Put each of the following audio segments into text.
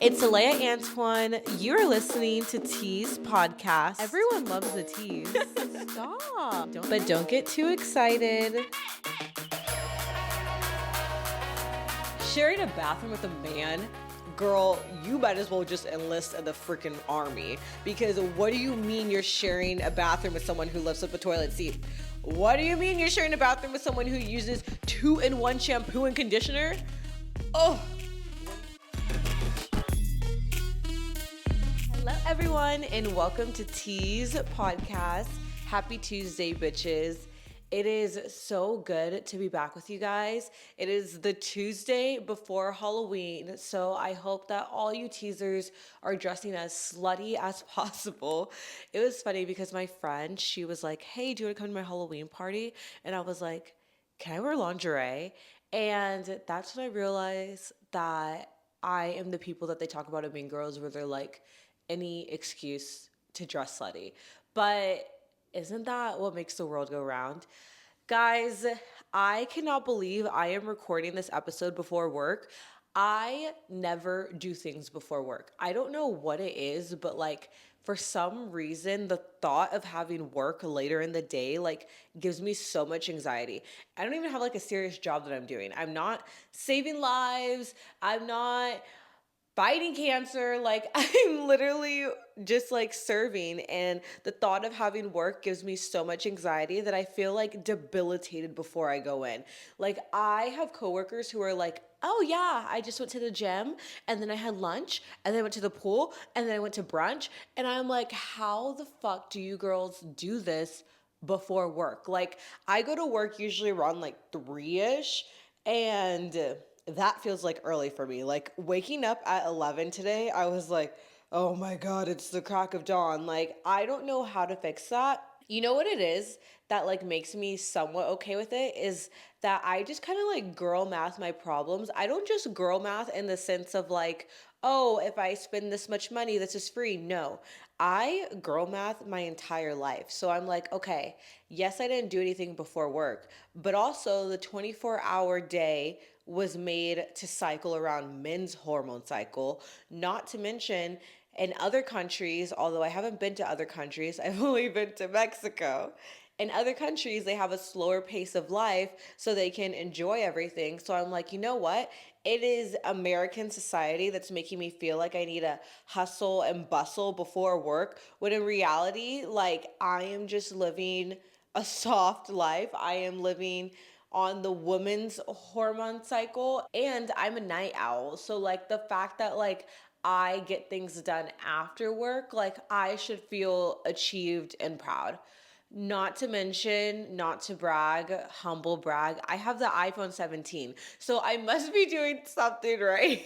It's Alea Antoine. You're listening to Tease podcast. Everyone loves a tease. Stop. But don't get too excited. Sharing a bathroom with a man, girl, you might as well just enlist in the freaking army. Because what do you mean you're sharing a bathroom with someone who lifts up a toilet seat? What do you mean you're sharing a bathroom with someone who uses 2-in-1 shampoo and conditioner? Oh. Hello, everyone, and welcome to Tease podcast. Happy Tuesday, bitches. It is so good to be back with you guys. It is the Tuesday before Halloween, so I hope that all you teasers are dressing as slutty as possible. It was funny because my friend, she was like, hey, do you want to come to my Halloween party? And I was like, can I wear lingerie? And that's when I realized that I am the people that they talk about in Mean Girls where they're like, any excuse to dress slutty. But isn't that what makes the world go round? Guys, I cannot believe I am recording this episode before work. I never do things before work. I don't know what it is, but like for some reason, the thought of having work later in the day like gives me so much anxiety. I don't even have like a serious job that I'm doing. I'm not saving lives. I'm not fighting cancer. Like I'm literally just like serving, and the thought of having work gives me so much anxiety that I feel like debilitated before I go in. Like I have coworkers who are like, oh yeah, I just went to the gym and then I had lunch and then I went to the pool and then I went to brunch, and I'm like, how the fuck do you girls do this before work? Like I go to work usually around like 3ish, and that feels like early for me. Like waking up at 11 today, I was like, oh my God, it's the crack of dawn. Like, I don't know how to fix that. You know what it is that like makes me somewhat okay with it is that I just kind of like girl math my problems. I don't just girl math in the sense of like, oh, if I spend this much money, this is free. No, I girl math my entire life. So I'm like, okay, yes, I didn't do anything before work, but also the 24-hour day was made to cycle around men's hormone cycle, not to mention in other countries, although I haven't been to other countries, I've only been to Mexico. In other countries, they have a slower pace of life so they can enjoy everything. So I'm like, you know what? It is American society that's making me feel like I need to hustle and bustle before work, when in reality, like I am just living a soft life. I am living on the woman's hormone cycle, and I'm a night owl. So like the fact that like I get things done after work, like I should feel achieved and proud. Not to mention, not to brag, humble brag, I have the iPhone 17. So I must be doing something right.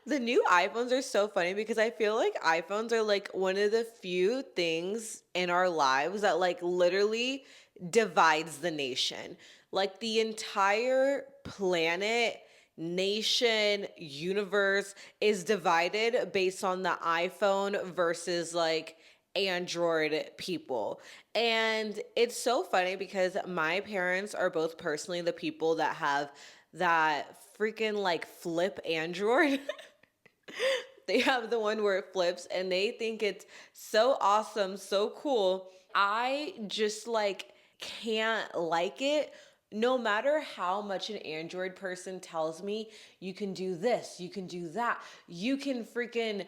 The new iPhones are so funny because I feel like iPhones are like one of the few things in our lives that like literally divides the nation. Like the entire planet, nation, universe is divided based on the iPhone versus like Android people. And it's so funny because my parents are both personally the people that have that freaking like flip Android. They have the one where it flips and they think it's so awesome, so cool. I just like can't like it. No matter how much an Android person tells me, you can do this, you can do that, you can freaking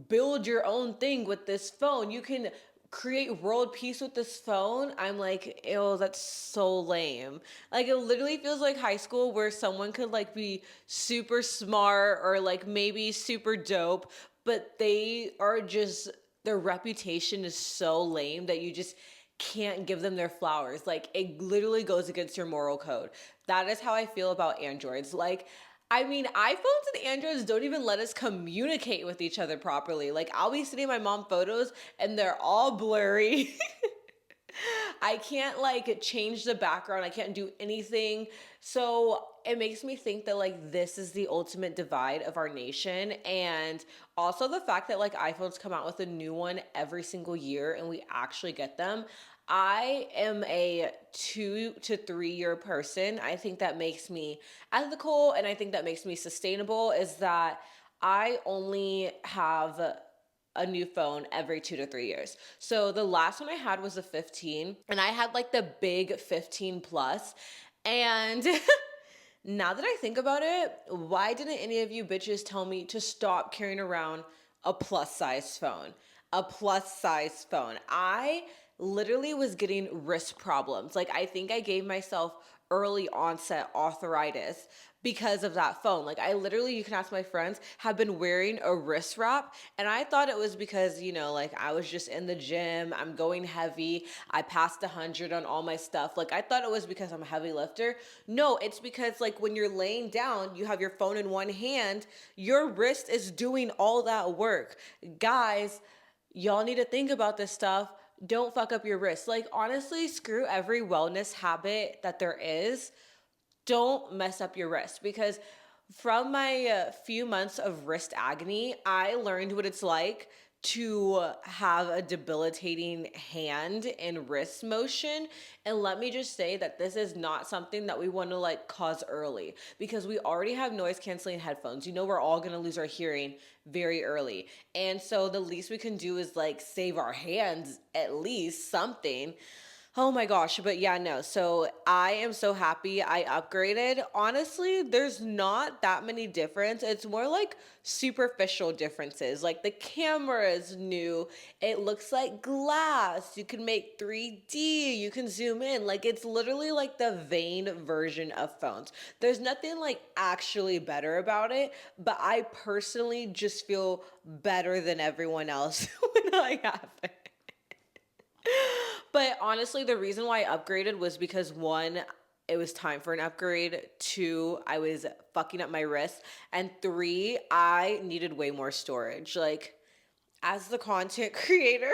build your own thing with this phone, you can create world peace with this phone. I'm like, ew, that's so lame. Like it literally feels like high school where someone could like be super smart or like maybe super dope, but they are just, their reputation is so lame that you just can't give them their flowers. Like it literally goes against your moral code. That is how I feel about Androids. Like, I mean, iPhones and Androids don't even let us communicate with each other properly. Like I'll be sending my mom photos and they're all blurry. I can't like change the background. I can't do anything. So it makes me think that like this is the ultimate divide of our nation. And also the fact that like iPhones come out with a new one every single year and we actually get them. I am a 2 to 3 year person. I think that makes me ethical and I think that makes me sustainable is that I only have a new phone every 2 to 3 years. So the last one I had was a 15 and I had like the big 15 plus. And now that I think about it, why didn't any of you bitches tell me to stop carrying around a plus size phone? A plus size phone. I literally was getting wrist problems. Like, I think I gave myself early onset arthritis because of that phone. Like, I literally, you can ask my friends, have been wearing a wrist wrap. And I thought it was because, like I was just in the gym, I'm going heavy, I passed 100 on all my stuff. Like, I thought it was because I'm a heavy lifter. No, it's because, like, when you're laying down, you have your phone in one hand, your wrist is doing all that work. Guys, y'all need to think about this stuff. Don't fuck up your wrist. Like, honestly, screw every wellness habit that there is. Don't mess up your wrist, because from my few months of wrist agony, I learned what it's like to have a debilitating hand and wrist motion. And let me just say that this is not something that we want to like cause early, because we already have noise canceling headphones. We're all going to lose our hearing very early. And so the least we can do is like save our hands, at least something. Oh my gosh, but yeah, no. So I am so happy I upgraded. Honestly, there's not that many difference. It's more like superficial differences. Like, the camera is new. It looks like glass. You can make 3D. You can zoom in. Like, it's literally like the vain version of phones. There's nothing like actually better about it, but I personally just feel better than everyone else when I have it. But honestly, the reason why I upgraded was because, one, it was time for an upgrade. Two, I was fucking up my wrist. And three, I needed way more storage. Like, as the content creator,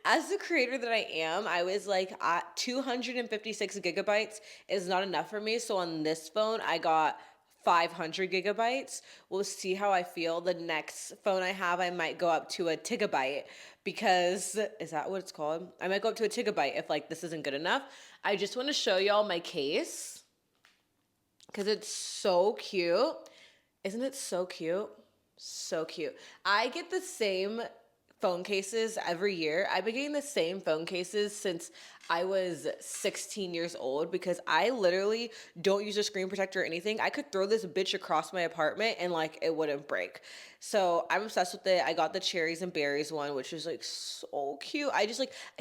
as the creator that I am, I was like, 256 gigabytes is not enough for me. So on this phone, I got 500 gigabytes. We'll see how I feel. The next phone I have, I might go up to a gigabyte, because is that what it's called? I might go up to a gigabyte if like this isn't good enough. I just want to show y'all my case because it's so cute. Isn't it so cute? So cute. I get the same phone cases every year. I've been getting the same phone cases since I was 16 years old, because I literally don't use a screen protector or anything. I could throw this bitch across my apartment and like it wouldn't break. So I'm obsessed with it. I got the cherries and berries one, which is like so cute. I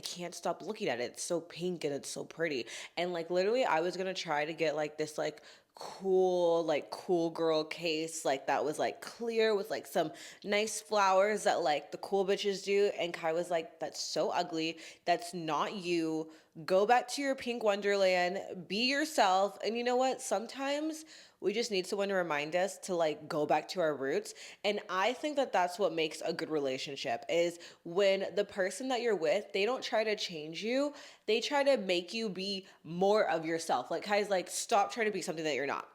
can't stop looking at it. It's so pink and it's so pretty. And like literally I was gonna try to get like this like cool girl case like that was like clear with like some nice flowers that like the cool bitches do, and Kai was like, that's so ugly, that's not you, go back to your pink wonderland, be yourself. And you know what, sometimes we just need someone to remind us to like go back to our roots. And I think that that's what makes a good relationship, is when the person that you're with, they don't try to change you. They try to make you be more of yourself. Like Kai's like, stop trying to be something that you're not.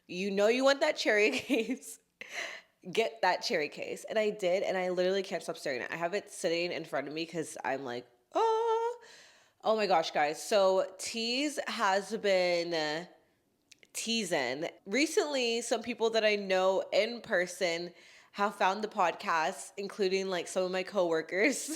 You want that cherry case. Get that cherry case. And I did, and I literally can't stop staring at it. I have it sitting in front of me because I'm like, oh my gosh, guys. So Tease has been teasing. Recently, some people that I know in person have found the podcast, including like some of my coworkers.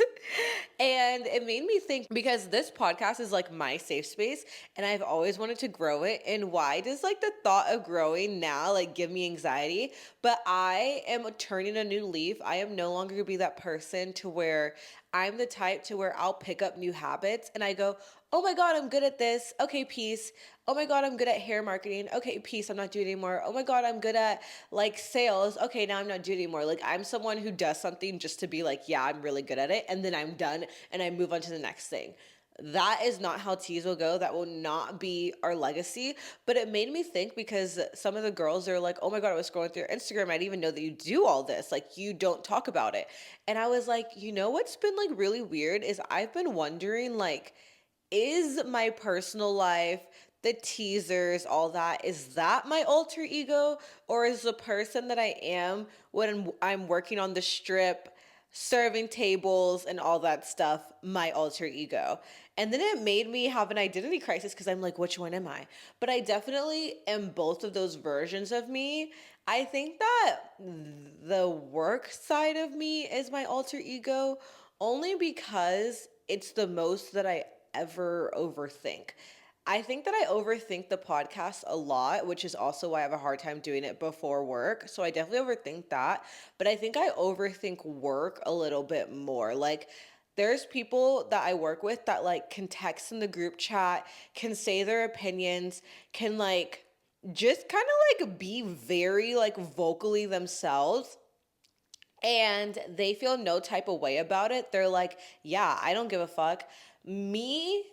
And it made me think, because this podcast is like my safe space and I've always wanted to grow it. And why does like the thought of growing now like give me anxiety? But I am turning a new leaf. I am no longer gonna be that person to where I'm the type to where I'll pick up new habits and I go, oh my God, I'm good at this. Okay, peace. Oh my God, I'm good at hair marketing. Okay, peace. I'm not doing it anymore. Oh my God, I'm good at like sales. Okay, now I'm not doing it anymore. Like, I'm someone who does something just to be like, yeah, I'm really good at it. And then I'm done and I move on to the next thing. That is not how Tease will go. That will not be our legacy. But it made me think, because some of the girls are like, oh my God, I was scrolling through your Instagram. I didn't even know that you do all this. Like, you don't talk about it. And I was like, you know what's been like really weird is I've been wondering, like, is my personal life, the teasers, all that, is that my alter ego? Or is the person that I am when I'm working on the strip serving tables and all that stuff, my alter ego. And then it made me have an identity crisis because I'm like, which one am I? But I definitely am both of those versions of me. I think that the work side of me is my alter ego only because it's the most that I ever overthink. I think that I overthink the podcast a lot, which is also why I have a hard time doing it before work. So I definitely overthink that. But I think I overthink work a little bit more. Like, there's people that I work with that like can text in the group chat, can say their opinions, can like just kind of like be very like vocally themselves, and they feel no type of way about it. They're like, yeah, I don't give a fuck. Me,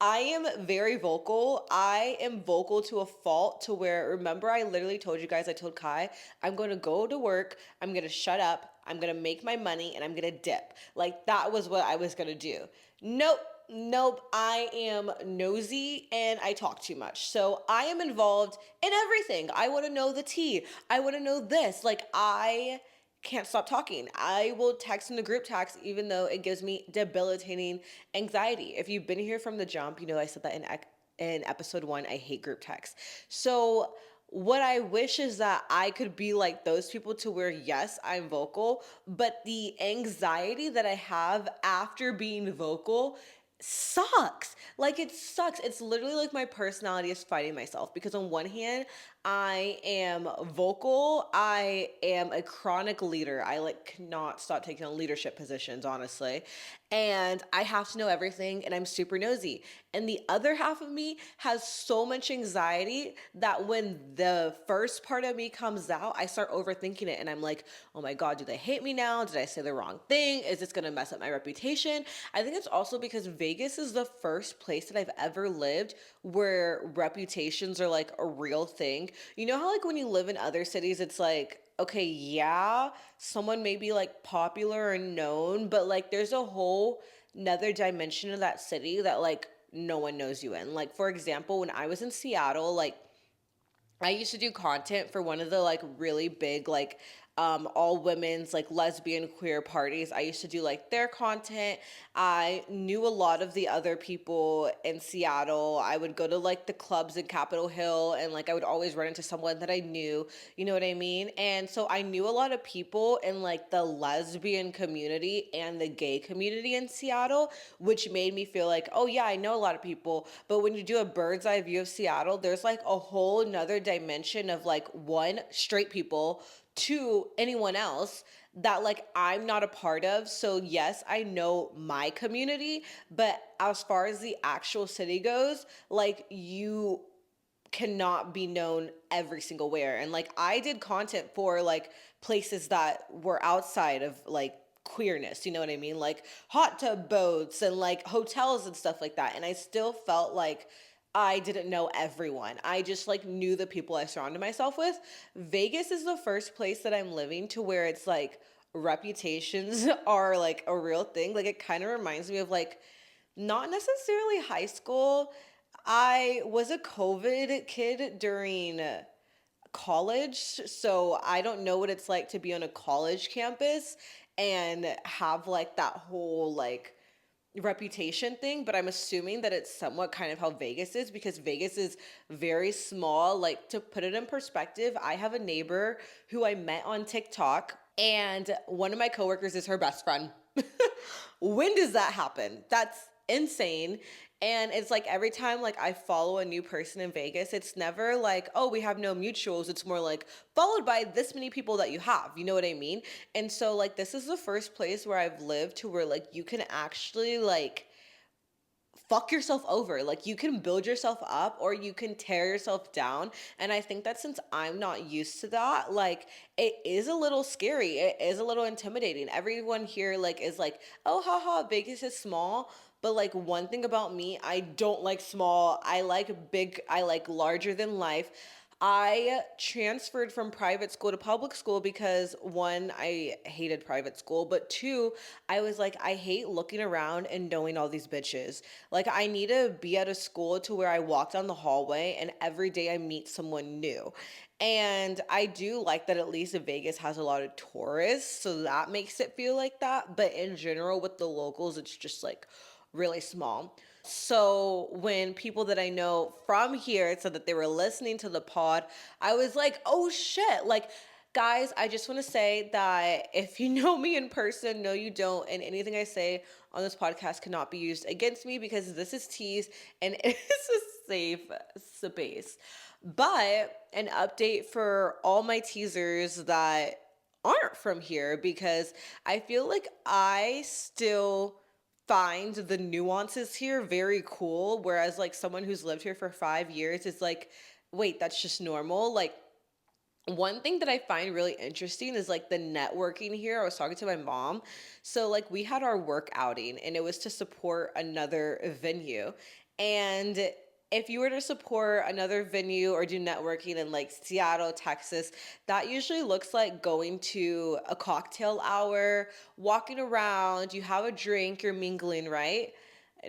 I am very vocal. I am vocal to a fault to where, remember, I literally told you guys, I told Kai, I'm going to go to work, I'm going to shut up, I'm going to make my money, and I'm going to dip. Like, that was what I was going to do. Nope. Nope, I am nosy and I talk too much. So I am involved in everything. I want to know the tea. I want to know this. Like, I can't stop talking. I will text in the group text even though it gives me debilitating anxiety. If you've been here from the jump, you know I said that in episode 1, I hate group text. So what I wish is that I could be like those people to where, yes, I'm vocal, but the anxiety that I have after being vocal sucks. Like, it sucks. It's literally like my personality is fighting myself because on one hand, I am vocal. I am a chronic leader. I like cannot stop taking on leadership positions, honestly. And I have to know everything and I'm super nosy. And the other half of me has so much anxiety that when the first part of me comes out, I start overthinking it and I'm like, oh my God, do they hate me now? Did I say the wrong thing? Is this gonna mess up my reputation? I think it's also because Vegas is the first place that I've ever lived where reputations are like a real thing. You know how like when you live in other cities, it's like, okay, yeah, someone may be like popular and known, but like there's a whole another dimension of that city that like no one knows you in. Like, for example, when I was in Seattle, like I used to do content for one of the like really big like all women's like lesbian queer parties. I used to do like their content. I knew a lot of the other people in Seattle. I would go to like the clubs in Capitol Hill and like I would always run into someone that I knew, you know what I mean? And so I knew a lot of people in like the lesbian community and the gay community in Seattle, which made me feel like, oh yeah, I know a lot of people. But when you do a bird's eye view of Seattle, there's like a whole nother dimension of like, one, straight people, two, anyone else that like I'm not a part of. So yes, I know my community, but as far as the actual city goes, like you cannot be known every single where. And like I did content for like places that were outside of like queerness, you know what I mean? Like hot tub boats and like hotels and stuff like that. And I still felt like I didn't know everyone. I just like knew the people I surrounded myself with. Vegas is the first place that I'm living to where it's like reputations are like a real thing. Like it kind of reminds me of like not necessarily high school. I was a COVID kid during college, so I don't know what it's like to be on a college campus and have like that whole like reputation thing, but I'm assuming that it's somewhat kind of how Vegas is because Vegas is very small. Like, to put it in perspective, I have a neighbor who I met on TikTok and one of my coworkers is her best friend. When does that happen? That's insane. And it's like every time like I follow a new person in Vegas, it's never like, oh, we have no mutuals. It's more like followed by this many people that you have. You know what I mean? And so like this is the first place where I've lived to where like you can actually like fuck yourself over. Like you can build yourself up or you can tear yourself down. And I think that since I'm not used to that, like it is a little scary. It is a little intimidating. Everyone here like is like, oh haha, Vegas is small. But like one thing about me, I don't like small. I like big, I like larger than life. I transferred from private school to public school because one, I hated private school, but two, I was like, I hate looking around and knowing all these bitches. Like, I need to be at a school to where I walk down the hallway and every day I meet someone new. And I do like that at least Vegas has a lot of tourists, so that makes it feel like that. But in general, with the locals, it's just like really small. So when people that I know from here said that they were listening to the pod, I was like, oh shit. Like, guys, I just want to say that if you know me in person, no, you don't. And anything I say on this podcast cannot be used against me because this is Tease and it's a safe space. But an update for all my teasers that aren't from here because I feel like I still find the nuances here very cool. Whereas, like, someone who's lived here for 5 years is like, wait, that's just normal. Like, one thing that I find really interesting is like the networking here. I was talking to my mom. So, like, we had our work outing and it was to support another venue. And if you were to support another venue or do networking in like Seattle, Texas, that usually looks like going to a cocktail hour, walking around, you have a drink, you're mingling, right?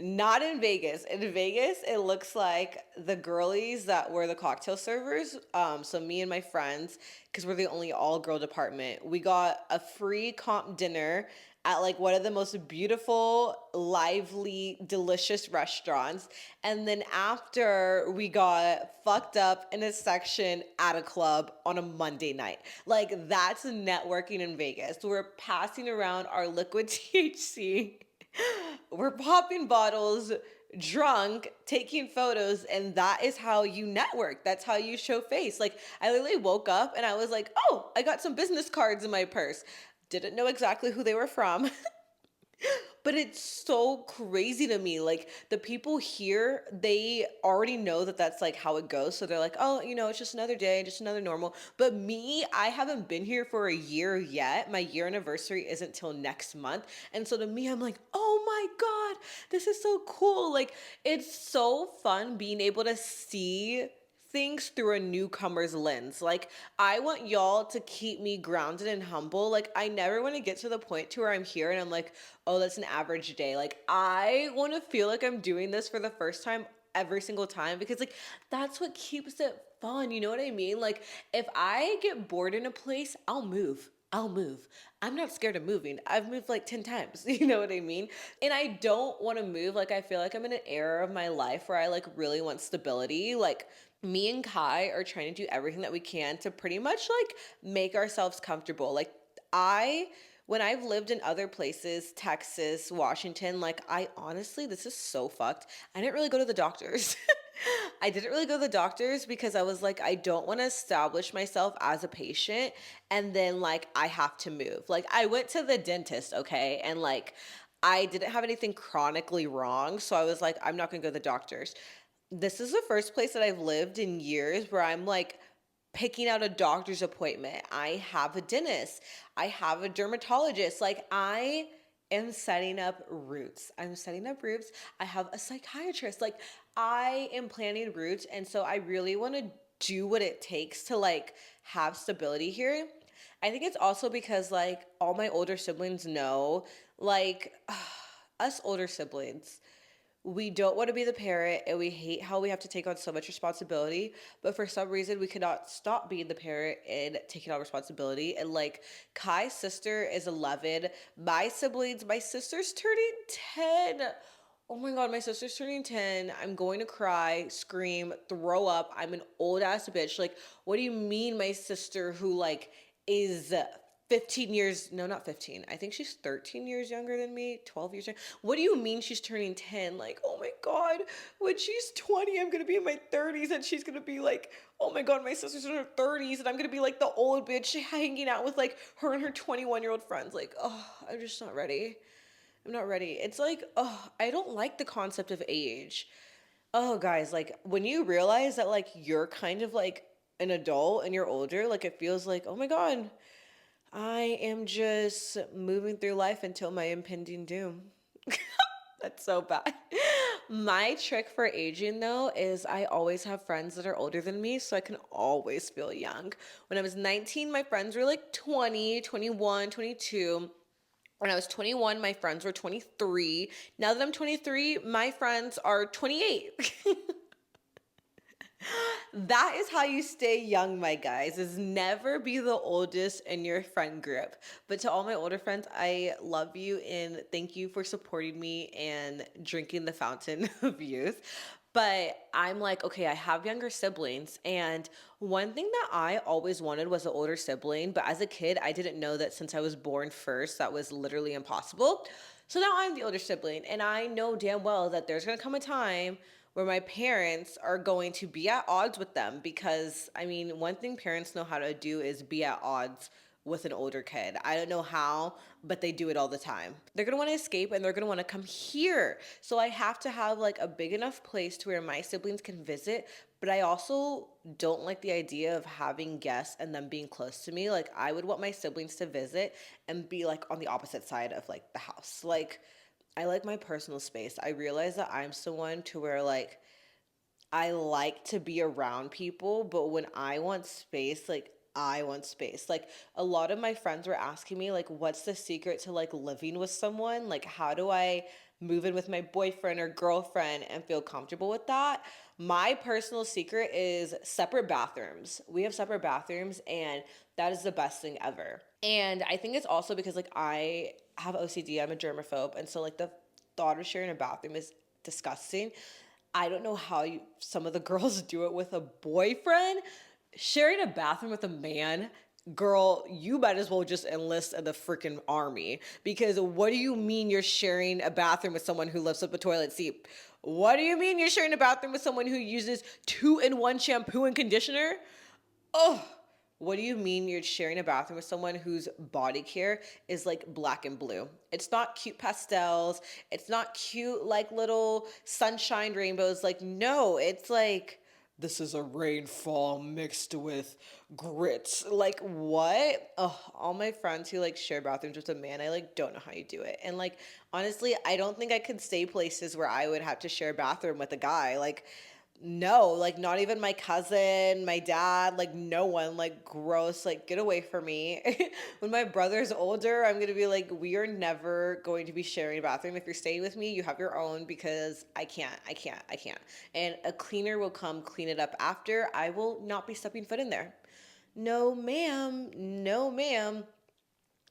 Not in Vegas. In Vegas, it looks like the girlies that were the cocktail servers. So me and my friends, because we're the only all-girl department, we got a free comp dinner at like one of the most beautiful, lively, delicious restaurants. And then after we got fucked up in a section at a club on a Monday night. Like, that's networking in Vegas. We're passing around our liquid THC. We're popping bottles, drunk, taking photos, and that is how you network. That's how you show face. Like, I literally woke up and I was like, oh, I got some business cards in my purse. Didn't know exactly who they were from. But it's so crazy to me. Like, the people here, they already know that that's like how it goes. So they're like, oh, it's just another day, just another normal. But me, I haven't been here for a year yet. My year anniversary isn't till next month. And so to me, I'm like, oh my God, this is so cool. Like, it's so fun being able to see things through a newcomer's lens. Like, I want y'all to keep me grounded and humble. Like, I never want to get to the point to where I'm here and I'm like, oh, that's an average day. Like, I want to feel like I'm doing this for the first time every single time because, like, that's what keeps it fun. You know what I mean? Like, if I get bored in a place, I'll move. I'll move. I'm not scared of moving. I've moved like 10 times. You know what I mean? And I don't want to move. Like, I feel like I'm in an era of my life where I like really want stability. Like, me and Kai are trying to do everything that we can to pretty much like make ourselves comfortable. Like, when I've lived in other places, Texas, Washington, like, I honestly, this is so fucked. I didn't really go to the doctors. I didn't really go to the doctors because I was like, I don't want to establish myself as a patient and then like I have to move. Like, I went to the dentist, okay? And like, I didn't have anything chronically wrong. So I was like, I'm not going to go to the doctors. This is the first place that I've lived in years where I'm like picking out a doctor's appointment. I have a dentist. I have a dermatologist. Like, I am setting up roots. I'm setting up roots. I have a psychiatrist. Like, I am planning roots. And so I really want to do what it takes to like have stability here. I think it's also because like all my older siblings know, like, us older siblings, we don't want to be the parent and we hate how we have to take on so much responsibility, but for some reason we cannot stop being the parent and taking on responsibility. And like, Kai's sister is 11, my sister's turning 10. Oh my God, my sister's turning 10. I'm going to cry, scream, throw up. I'm an old ass bitch. Like, what do you mean my sister who like is 15 years, no, not 15. I think she's 13 years younger than me, 12 years younger. What do you mean she's turning 10? Like, oh my God, when she's 20, I'm going to be in my 30s and she's going to be like, oh my God, my sister's in her 30s and I'm going to be like the old bitch hanging out with like her and her 21-year-old friends. Like, oh, I'm just not ready. I'm not ready. It's like, oh, I don't like the concept of age. Oh, guys, like when you realize that like you're kind of like an adult and you're older, like it feels like, oh my God, I am just moving through life until my impending doom. That's so bad. My trick for aging though is I always have friends that are older than me so I can always feel young. When I was 19, my friends were like 20, 21, 22. When I was 21, my friends were 23. Now that I'm 23, my friends are 28. That is how you stay young, my guys, is never be the oldest in your friend group. But to all my older friends, I love you and thank you for supporting me and drinking the fountain of youth. But I'm like, okay, I have younger siblings. And one thing that I always wanted was an older sibling. But as a kid, I didn't know that since I was born first, that was literally impossible. So now I'm the older sibling. And I know damn well that there's going to come a time where my parents are going to be at odds with them because, I mean, one thing parents know how to do is be at odds with an older kid. I don't know how, but they do it all the time. They're gonna wanna escape and they're gonna wanna come here. So I have to have like a big enough place to where my siblings can visit, but I also don't like the idea of having guests and them being close to me. Like I would want my siblings to visit and be like on the opposite side of like the house. Like I like my personal space. I realize that I'm someone to where like I like to be around people, but when I want space, like I want space. Like a lot of my friends were asking me like what's the secret to like living with someone? Like how do I move in with my boyfriend or girlfriend and feel comfortable with that? My personal secret is separate bathrooms. We have separate bathrooms and that is the best thing ever. And I think it's also because like I have OCD, I'm a germaphobe, and so like the thought of sharing a bathroom is disgusting. I don't know how some of the girls do it with a boyfriend. Sharing a bathroom with a man, girl, you might as well just enlist in the freaking army. Because what do you mean you're sharing a bathroom with someone who lifts up a toilet seat? What do you mean you're sharing a bathroom with someone who uses 2-in-1 shampoo and conditioner? Oh, what do you mean you're sharing a bathroom with someone whose body care is like black and blue? It's not cute pastels. It's not cute like little sunshine rainbows. Like, no, it's like this is a rainfall mixed with grits. Like, what? Oh, all my friends who like share bathrooms with a man, I like don't know how you do it. And like, honestly, I don't think I could stay places where I would have to share a bathroom with a guy. Like, no, like not even my cousin, my dad, like no one, like gross, like get away from me. When my brother's older, I'm gonna be like, we are never going to be sharing a bathroom. If you're staying with me, you have your own because I can't. And a cleaner will come clean it up after. I will not be stepping foot in there. No, ma'am. No, ma'am.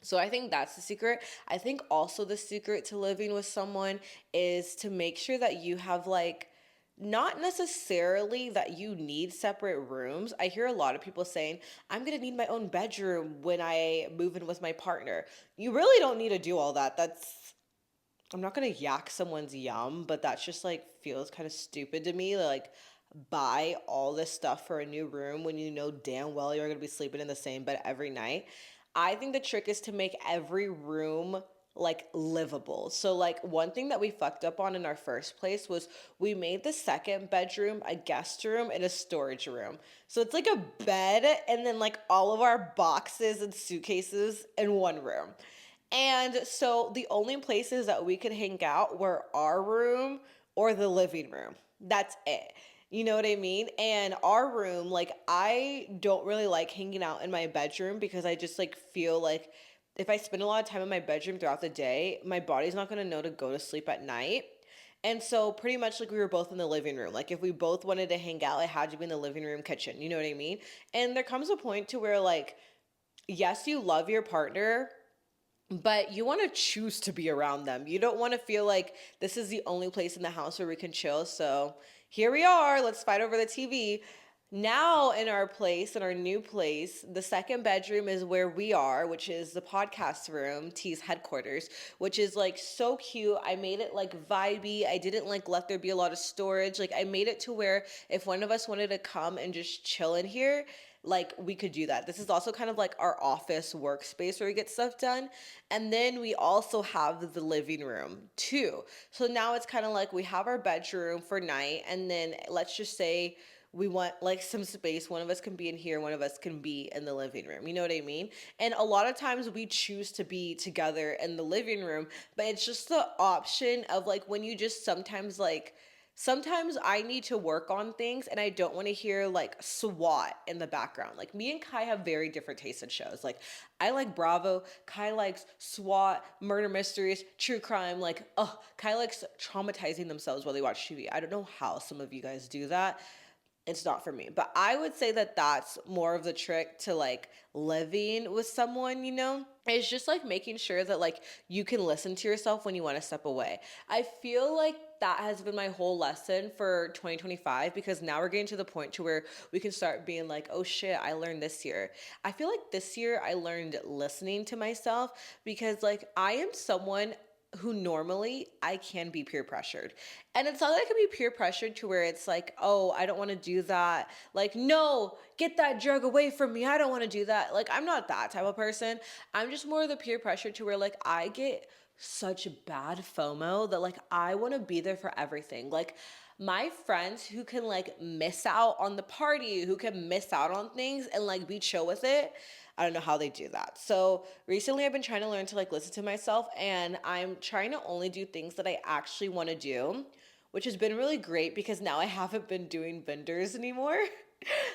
So I think that's the secret. I think also the secret to living with someone is to make sure that you have like not necessarily that you need separate rooms. I hear a lot of people saying, I'm going to need my own bedroom when I move in with my partner. You really don't need to do all that. I'm not going to yak someone's yum, but that's just like feels kind of stupid to me. Like, buy all this stuff for a new room when you know damn well you're going to be sleeping in the same bed every night. I think the trick is to make every room like livable. So like one thing that we fucked up on in our first place was we made the second bedroom a guest room and a storage room. So it's like a bed and then like all of our boxes and suitcases in one room. And so the only places that we could hang out were our room or the living room. That's it. You know what I mean? And our room, like, I don't really like hanging out in my bedroom because I just like feel like if I spend a lot of time in my bedroom throughout the day, my body's not gonna know to go to sleep at night. And so pretty much like we were both in the living room. Like if we both wanted to hang out, it had to be in the living room kitchen. You know what I mean? And there comes a point to where like, yes, you love your partner, but you want to choose to be around them. You don't want to feel like this is the only place in the house where we can chill. So here we are. Let's fight over the TV. Now, in our place, in our new place, the second bedroom is where we are, which is the podcast room, Tease headquarters, which is like so cute. I made it like vibey. I didn't like let there be a lot of storage. Like I made it to where if one of us wanted to come and just chill in here, like we could do that. This is also kind of like our office workspace where we get stuff done. And then we also have the living room too. So now it's kind of like we have our bedroom for night and then let's just say we want like some space. One of us can be in here, one of us can be in the living room. You know what I mean? And a lot of times we choose to be together in the living room, but it's just the option of like when you just sometimes like, sometimes I need to work on things and I don't want to hear like SWAT in the background. Like me and Kai have very different tastes in shows. Like I like Bravo, Kai likes SWAT, murder mysteries, true crime. Like, oh, Kai likes traumatizing themselves while they watch TV. I don't know how some of you guys do that. It's not for me. But I would say that that's more of the trick to like living with someone, you know? It's just like making sure that like you can listen to yourself when you want to step away. I feel like that has been my whole lesson for 2025 because now we're getting to the point to where we can start being like, oh shit, I learned this year. I feel like this year I learned listening to myself because like I am someone who normally I can be peer pressured. And it's not that I can be peer pressured to where it's like, oh, I don't want to do that. Like, no, get that drug away from me. I don't want to do that. Like, I'm not that type of person. I'm just more of the peer pressure to where like I get such bad FOMO that like I want to be there for everything. Like my friends who can like miss out on the party, who can miss out on things and like be chill with it. I don't know how they do that. So recently I've been trying to learn to like listen to myself and I'm trying to only do things that I actually want to do, which has been really great because now I haven't been doing vendors anymore.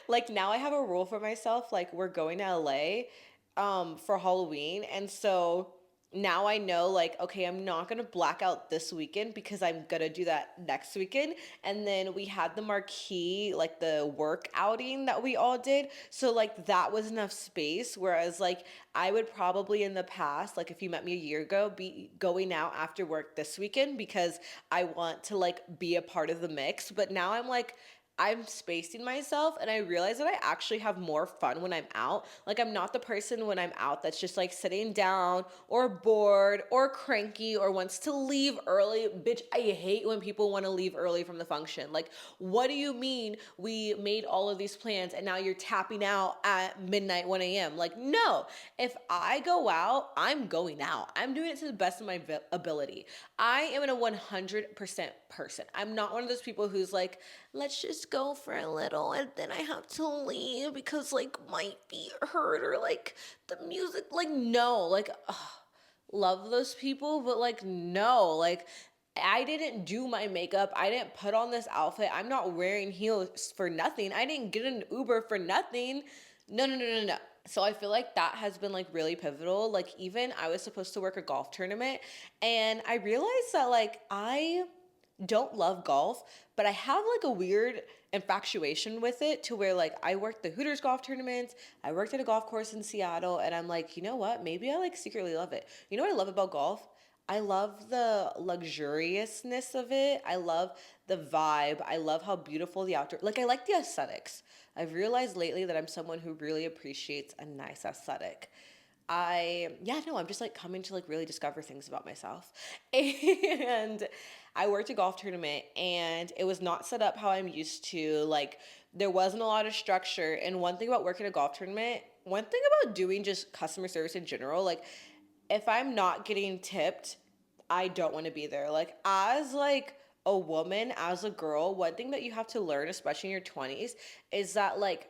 Like now I have a rule for myself. Like we're going to LA for Halloween. And so now I know like, okay, I'm not going to black out this weekend because I'm going to do that next weekend. And then we had the marquee, like the work outing that we all did. So like that was enough space. Whereas like I would probably in the past, like if you met me a year ago, be going out after work this weekend because I want to like be a part of the mix. But now I'm like, I'm spacing myself and I realize that I actually have more fun when I'm out. Like I'm not the person when I'm out that's just like sitting down or bored or cranky or wants to leave early. Bitch, I hate when people want to leave early from the function. Like, what do you mean we made all of these plans and now you're tapping out at midnight, 1 a.m.? Like, no. If I go out, I'm going out. I'm doing it to the best of my ability. I am a 100% person. I'm not one of those people who's like, let's just go for a little and then I have to leave because like my feet hurt or like the music. Like, no, like, ugh, love those people, but like, no, like, I didn't do my makeup. I didn't put on this outfit. I'm not wearing heels for nothing. I didn't get an Uber for nothing. No, no, no, no, no. So I feel like that has been like really pivotal. Like even I was supposed to work a golf tournament and I realized that like I don't love golf, but I have like a weird infatuation with it to where like I worked the Hooters golf tournaments, I worked at a golf course in Seattle, and I'm like, you know what? Maybe I like secretly love it. You know what I love about golf? I love the luxuriousness of it. I love the vibe. I love how beautiful the outdoor, like I like the aesthetics. I've realized lately that I'm someone who really appreciates a nice aesthetic. Yeah, no, I'm just like coming to like really discover things about myself. And I worked a golf tournament and it was not set up how I'm used to. Like, there wasn't a lot of structure. And one thing about working a golf tournament, one thing about doing just customer service in general, like, if I'm not getting tipped, I don't want to be there. Like, as like, a woman, as a girl, one thing that you have to learn, especially in your 20s, is that like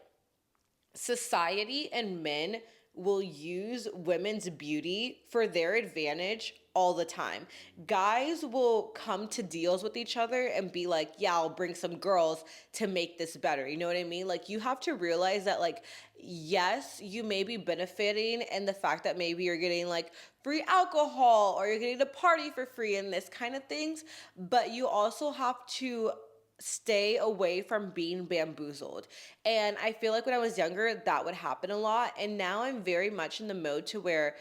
society and men will use women's beauty for their advantage all the time. Guys will come to deals with each other and be like, yeah, I'll bring some girls to make this better. You know what I mean? Like, you have to realize that, like, yes, you may be benefiting in the fact that maybe you're getting like free alcohol or you're getting a party for free and this kind of things, but you also have to stay away from being bamboozled. And I feel like when I was younger, that would happen a lot. And now I'm very much in the mode to where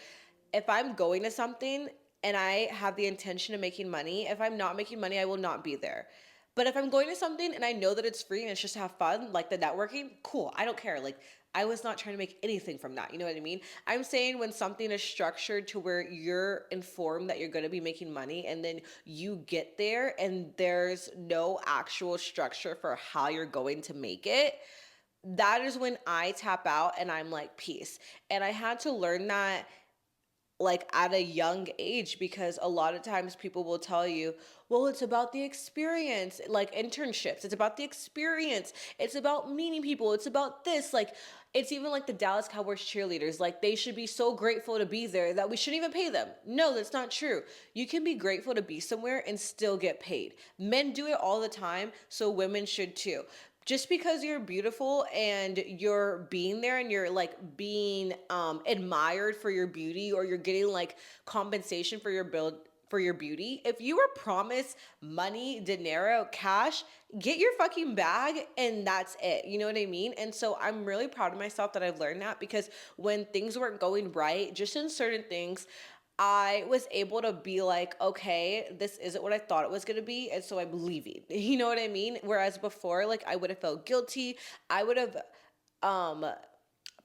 if I'm going to something and I have the intention of making money, if I'm not making money, I will not be there. But if I'm going to something and I know that it's free and it's just to have fun, like the networking, cool. I don't care. Like, I was not trying to make anything from that. You know what I mean? I'm saying when something is structured to where you're informed that you're going to be making money and then you get there and there's no actual structure for how you're going to make it, that is when I tap out and I'm like, peace. And I had to learn that like at a young age, because a lot of times people will tell you, well, it's about the experience, like internships, it's about the experience, it's about meeting people, it's about this, like it's even like the Dallas Cowboys cheerleaders, like they should be so grateful to be there that we shouldn't even pay them. No, that's not true. You can be grateful to be somewhere and still get paid. Men do it all the time, so women should too. Just because you're beautiful and you're being there and you're like being admired for your beauty, or you're getting like compensation for your build, for your beauty, if you were promised money, dinero, cash, get your fucking bag and that's it. You know what I mean? And so I'm really proud of myself that I've learned that, because when things weren't going right, just in certain things, I was able to be like, okay, this isn't what I thought it was gonna be, and so I'm leaving. You know what I mean? Whereas before, like I would have felt guilty. I would have um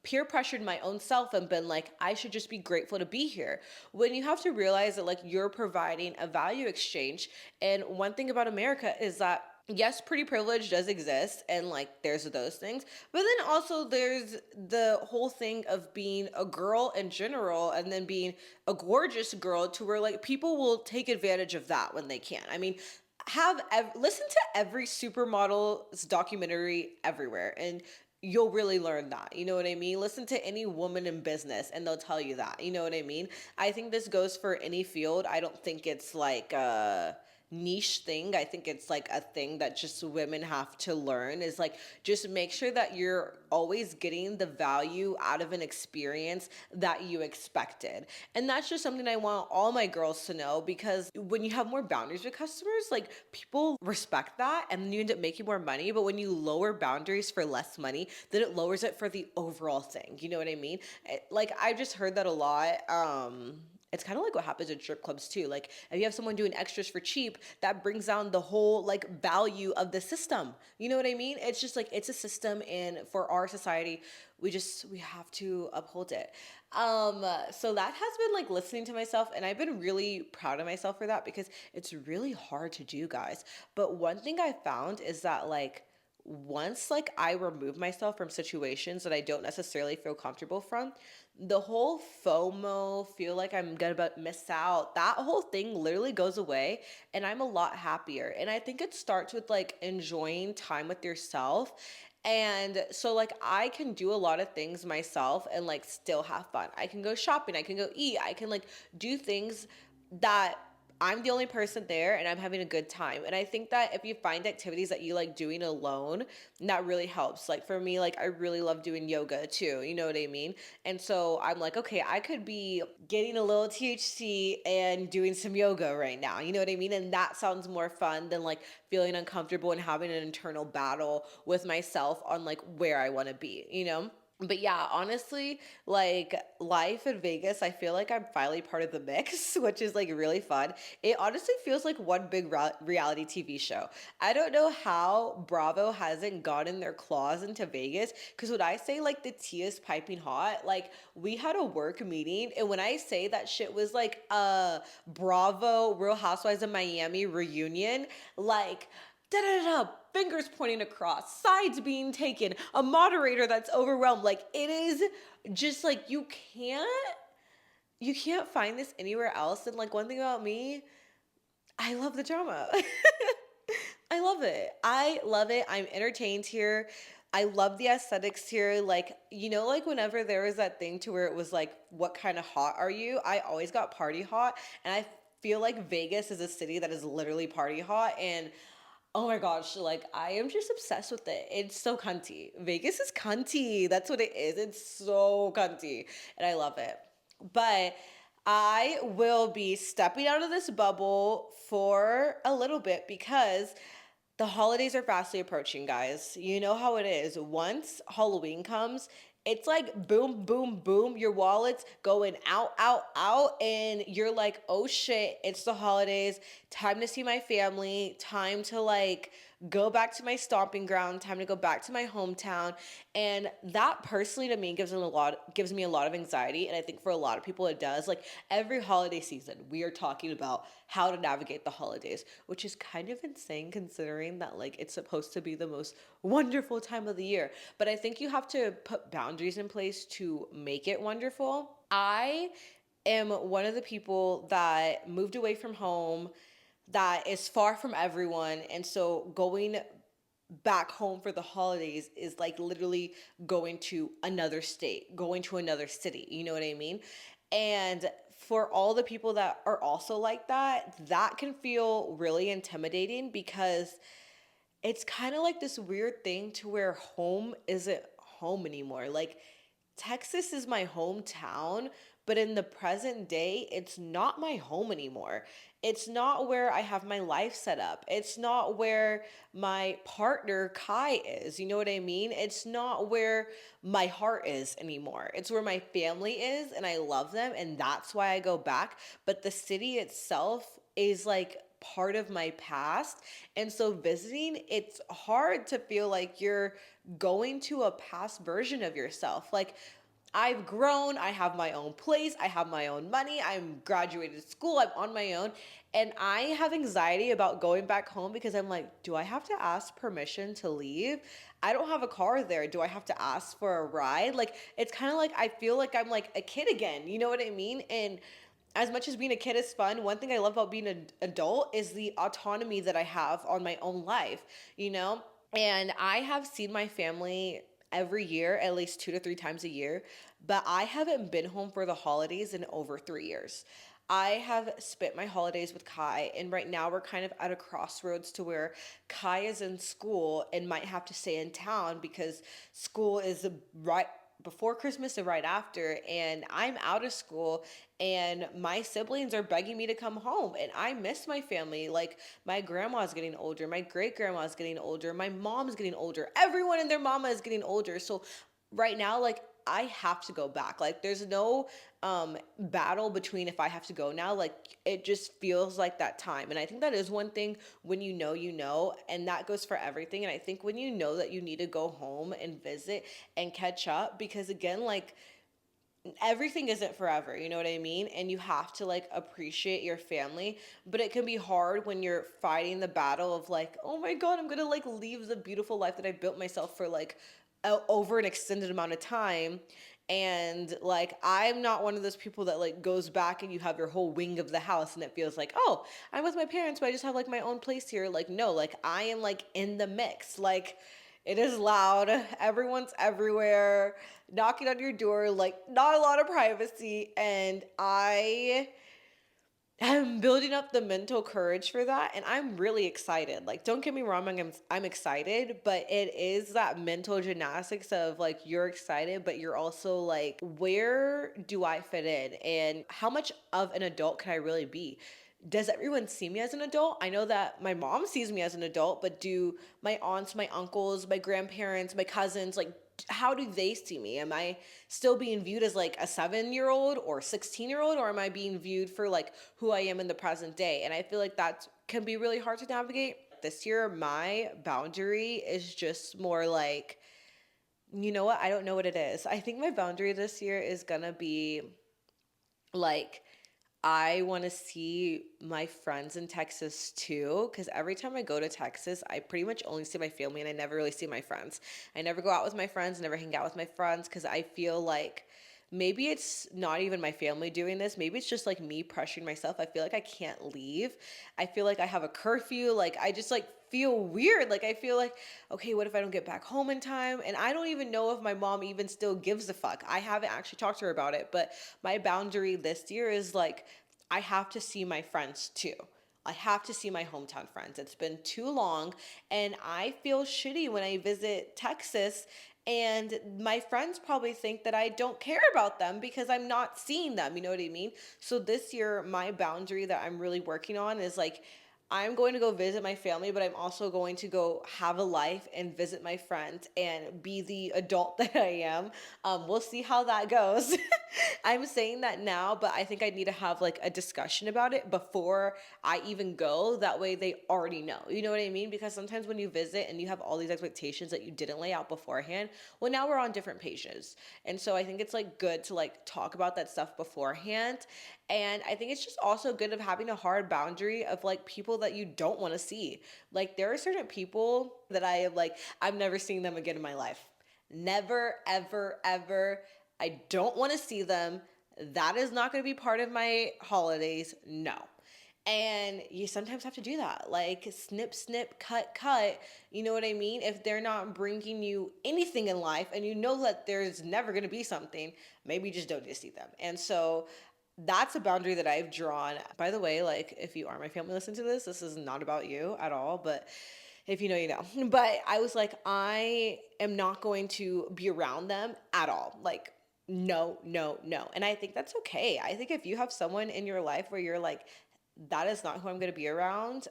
peer pressured my own self and been like, I should just be grateful to be here. When you have to realize that like you're providing a value exchange. And one thing about America is that yes, pretty privilege does exist, and like there's those things, but then also there's the whole thing of being a girl in general, and then being a gorgeous girl, to where like people will take advantage of that when they can. I mean, listen to every supermodel's documentary everywhere, and you'll really learn that. You know what I mean? Listen to any woman in business and they'll tell you that. You know what I mean? I think this goes for any field. I don't think it's like a niche thing. I think it's like a thing that just women have to learn, is like just make sure that you're always getting the value out of an experience that you expected. And that's just something I want all my girls to know, because when you have more boundaries with customers, like people respect that, and then you end up making more money. But when you lower boundaries for less money, then it lowers it for the overall thing. You know what I mean? Like I've just heard that a lot. It's kind of like what happens in strip clubs too. Like if you have someone doing extras for cheap, that brings down the whole like value of the system. You know what I mean? It's just like it's a system, and for our society, we have to uphold it. So that has been like listening to myself, and I've been really proud of myself for that, because it's really hard to do, guys. But one thing I found is that like once like I remove myself from situations that I don't necessarily feel comfortable from, the whole FOMO, feel like I'm gonna miss out, that whole thing literally goes away, and I'm a lot happier. And I think it starts with like enjoying time with yourself. And so like I can do a lot of things myself and like still have fun. I can go shopping, I can go eat, I can like do things that I'm the only person there and I'm having a good time. And I think that if you find activities that you like doing alone, that really helps. Like for me, like I really love doing yoga too. You know what I mean? And so I'm like, okay, I could be getting a little THC and doing some yoga right now. You know what I mean? And that sounds more fun than like feeling uncomfortable and having an internal battle with myself on like where I want to be, you know? But yeah, honestly, like life in Vegas, I feel like I'm finally part of the mix, which is like really fun. It honestly feels like one big reality TV show. I don't know how Bravo hasn't gotten their claws into Vegas, because when I say like the tea is piping hot, like we had a work meeting, and when I say that shit was like a Bravo Real Housewives of Miami reunion, like da da da, fingers pointing across, sides being taken, a moderator that's overwhelmed. Like it is just like you can't find this anywhere else. And like one thing about me, I love the drama. I love it. I love it. I'm entertained here. I love the aesthetics here. Like, you know, like whenever there was that thing to where it was like, what kind of hot are you? I always got party hot. And I feel like Vegas is a city that is literally party hot. And oh my gosh, like I am just obsessed with it. It's so cunty. Vegas is cunty. That's what it is. It's so cunty. And I love it. But I will be stepping out of this bubble for a little bit, because the holidays are fastly approaching, guys. You know how it is. Once Halloween comes, it's like boom, boom, boom. Your wallet's going out, out, out. And you're like, oh shit, it's the holidays. Time to see my family. Time to like go back to my stomping ground. Time to go back to my hometown. And that personally to me gives me a lot of anxiety. And I think for a lot of people it does. Like every holiday season, we are talking about how to navigate the holidays, which is kind of insane considering that like it's supposed to be the most wonderful time of the year. But I think you have to put boundaries in place to make it wonderful. I am one of the people that moved away from home, that is far from everyone. And so going back home for the holidays is like literally going to another state, going to another city. You know what I mean? And for all the people that are also like that, that can feel really intimidating because it's kind of like this weird thing to where home isn't home anymore. Like Texas is my hometown, but in the present day, it's not my home anymore. It's not where I have my life set up. It's not where my partner Kai is. You know what I mean? It's not where my heart is anymore. It's where my family is, and I love them, and that's why I go back. But the city itself is like part of my past. And so visiting, it's hard to feel like you're going to a past version of yourself. Like I've grown, I have my own place, I have my own money, I'm graduated school, I'm on my own. And I have anxiety about going back home because I'm like, do I have to ask permission to leave? I don't have a car there. Do I have to ask for a ride? Like, it's kind of like I feel like I'm like a kid again. You know what I mean? And as much as being a kid is fun, one thing I love about being an adult is the autonomy that I have on my own life, you know? And I have seen my family every year, at least 2 to 3 times a year, but I haven't been home for the holidays in over 3 years. I have spent my holidays with Kai, and right now we're kind of at a crossroads to where Kai is in school and might have to stay in town because school is right before Christmas and right after, and I'm out of school, and my siblings are begging me to come home, and I miss my family. Like my grandma's getting older, my great grandma's getting older, my mom's getting older, everyone and their mama is getting older. So right now, like I have to go back. Like there's no battle between if I have to go now. Like it just feels like that time. And I think that is one thing, when you know, and that goes for everything. And I think when you know that you need to go home and visit and catch up, because again, like everything isn't forever, you know what I mean? And you have to like appreciate your family, but it can be hard when you're fighting the battle of like, oh my God, I'm gonna like leave the beautiful life that I built myself for like over an extended amount of time. And like I'm not one of those people that like goes back and you have your whole wing of the house and it feels like, oh, I'm with my parents but I just have like my own place here. Like no, like I am like in the mix. Like it is loud, everyone's everywhere knocking on your door, like not a lot of privacy. And I am building up the mental courage for that, and I'm really excited. Like don't get me wrong, I'm excited, but it is that mental gymnastics of like you're excited but you're also like, where do I fit in and how much of an adult can I really be? Does everyone see me as an adult? I know that my mom sees me as an adult, but do my aunts, my uncles, my grandparents, my cousins, like how do they see me? Am I still being viewed as like a 7-year-old or 16-year-old, or am I being viewed for like who I am in the present day? And I feel like that can be really hard to navigate. This year, my boundary is just more like, you know what? I don't know what it is. I think my boundary this year is gonna be like, I want to see my friends in Texas too, because every time I go to Texas, I pretty much only see my family and I never really see my friends. I never go out with my friends, never hang out with my friends, because I feel like maybe it's not even my family doing this. Maybe it's just like me pressuring myself. I feel like I can't leave. I feel like I have a curfew. Like I just like feel weird. Like I feel like, okay, what if I don't get back home in time? And I don't even know if my mom even still gives a fuck. I haven't actually talked to her about it, but my boundary this year is like, I have to see my friends too. I have to see my hometown friends. It's been too long, and I feel shitty when I visit Texas and my friends probably think that I don't care about them because I'm not seeing them, you know what I mean? So this year my boundary that I'm really working on is like, I'm going to go visit my family, but I'm also going to go have a life and visit my friends and be the adult that I am. We'll see how that goes. I'm saying that now, but I think I need to have like a discussion about it before I even go. That way they already know. You know what I mean? Because sometimes when you visit and you have all these expectations that you didn't lay out beforehand, well, now we're on different pages. And so I think it's like good to like talk about that stuff beforehand. And I think it's just also good of having a hard boundary of like people that you don't want to see. Like there are certain people that I have like, I'm never seeing them again in my life. Never, ever, ever. I don't want to see them. That is not going to be part of my holidays. No. And you sometimes have to do that. Like snip, snip, cut, cut. You know what I mean? If they're not bringing you anything in life and you know that there's never going to be something, maybe just don't see them. And so that's a boundary that I've drawn. By the way, like if you are my family listen to this, this is not about you at all, but if you know, you know. But I was like, I am not going to be around them at all. Like, no, no, no. And I think that's okay. I think if you have someone in your life where you're like, that is not who I'm going to be around,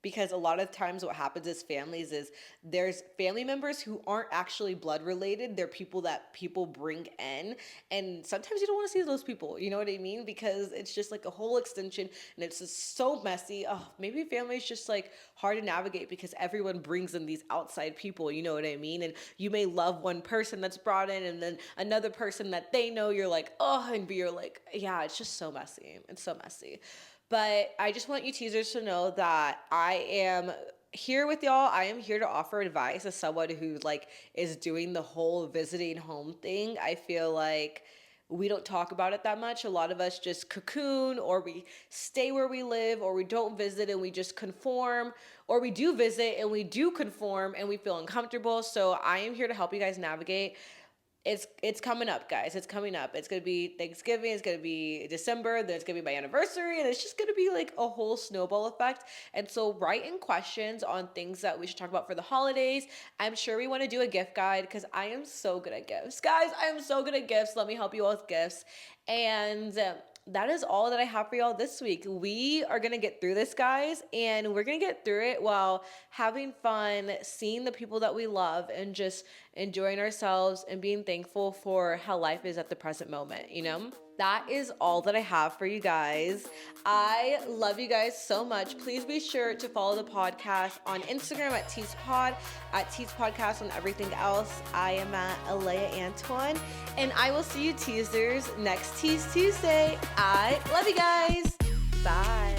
because a lot of times what happens is families is there's family members who aren't actually blood related. They're people that people bring in. And sometimes you don't want to see those people. You know what I mean? Because it's just like a whole extension and it's just so messy. Oh, maybe family is just like hard to navigate because everyone brings in these outside people. You know what I mean? And you may love one person that's brought in and then another person that they know you're like, oh, and you're like, yeah, it's just so messy. It's so messy. But I just want you teasers to know that I am here with y'all. I am here to offer advice as someone who like is doing the whole visiting home thing. I feel like we don't talk about it that much. A lot of us just cocoon or we stay where we live or we don't visit and we just conform or we do visit and we do conform and we feel uncomfortable. So I am here to help you guys navigate. It's coming up, guys. It's coming up. It's going to be Thanksgiving. It's going to be December. Then it's going to be my anniversary. And it's just going to be like a whole snowball effect. And so write in questions on things that we should talk about for the holidays. I'm sure we want to do a gift guide because I am so good at gifts. Guys, I am so good at gifts. Let me help you all with gifts. And that is all that I have for y'all this week. We are going to get through this, guys, and we're going to get through it while having fun, seeing the people that we love, and just enjoying ourselves and being thankful for how life is at the present moment, you know? That is all that I have for you guys. I love you guys so much. Please be sure to follow the podcast on Instagram at Tease Pod, at Tease Podcast on everything else. I am at Alea Antoine, and I will see you teasers next Tease Tuesday. I love you guys. Bye.